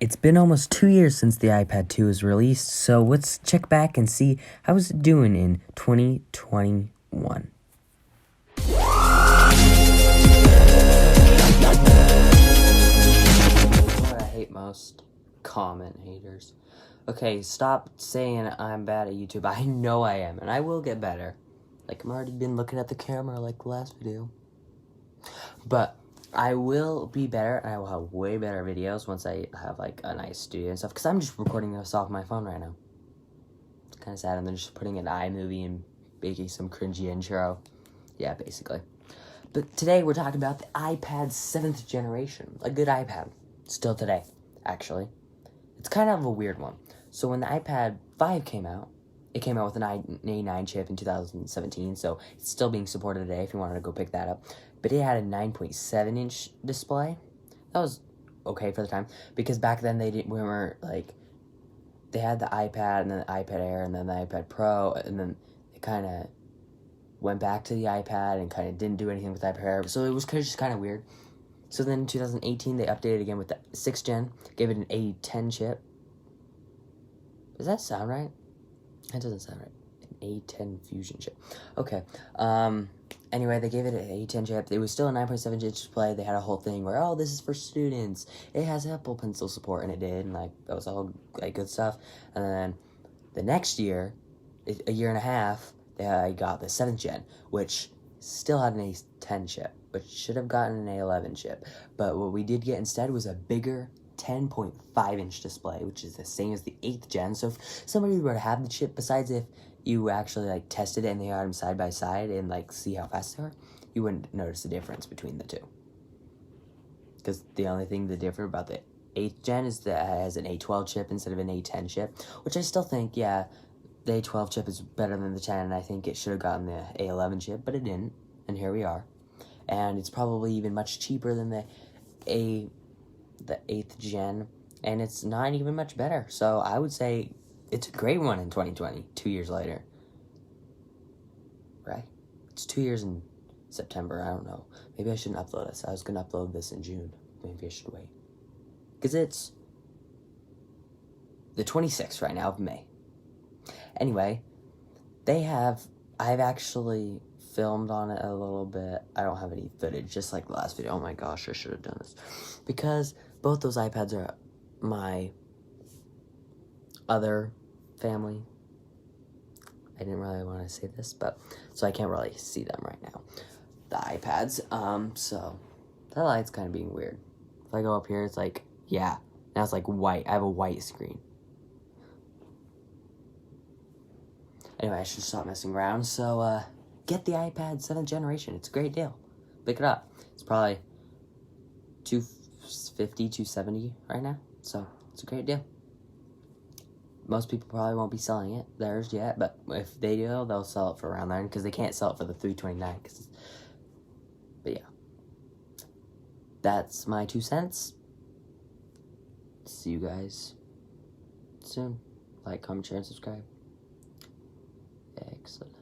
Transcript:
It's been almost 2 years since the iPad 2 was released, so let's check back and see how it's doing in 2021. What I hate most? Comment haters. Okay, stop saying I'm bad at YouTube. I know I am, and I will get better. Like, I'm already been looking at the camera like the last video. But I will be better, and I will have way better videos once I have, like, a nice studio and stuff. Because I'm just recording this off my phone right now. It's kind of sad, and then just putting an iMovie and making some cringy intro. Yeah, basically. But today we're talking about the iPad 7th generation. A good iPad. Still today, actually. It's kind of a weird one. So when the iPad 5 came out, it came out with an A9 chip in 2017, so it's still being supported today if you wanted to go pick that up. But it had a 9.7-inch display. That was okay for the time, because back then they had the iPad and then the iPad Air and then the iPad Pro, and then it kind of went back to the iPad and kind of didn't do anything with the iPad Air, so it was just kind of weird. So then in 2018, they updated again with the 6th gen, gave it an A10 chip. Does that sound right? That doesn't sound right. An A10 Fusion chip. Okay. Anyway, they gave it an A10 chip. It was still a 9.7-inch display. They had a whole thing where, oh, this is for students. It has Apple Pencil support, and it did, and, like, that was all, like, good stuff. And then the next year, a year and a half, they got the 7th gen, which still had an A10 chip, which should have gotten an A11 chip. But what we did get instead was a bigger 10.5-inch display, which is the same as the 8th gen. So if somebody were to have the chip, besides if you actually, like, tested it and they got them side by side and, like, see how fast they are, you wouldn't notice the difference between the two. Because the only thing different about the 8th gen is that it has an A12 chip instead of an A10 chip, which I still think, yeah, the A12 chip is better than the 10, and I think it should have gotten the A11 chip, but it didn't, and here we are. And it's probably even much cheaper than the 8th gen, and it's not even much better. So I would say it's a great one in 2020, 2 years later. Right? It's 2 years in September, I don't know. Maybe I shouldn't upload this. I was going to upload this in June. Maybe I should wait. Because it's the 26th right now of May. Anyway, I've actually filmed on it a little bit. I don't have any footage, just like the last video. Oh my gosh, I should have done this. Because both those iPads are my other family. I didn't really want to say this, but so I can't really see them right now. The iPads. So that light's kind of being weird. If I go up here, it's like, yeah, now it's like white. I have a white screen. Anyway, I should stop messing around. So, get the iPad 7th generation. It's a great deal. Pick it up. It's probably $250, $270 right now. So, it's a great deal. Most people probably won't be selling it, theirs yet, but if they do, they'll sell it for around there, because they can't sell it for the $329. But yeah. That's my 2 cents. See you guys soon. Like, comment, share, and subscribe. Excellent.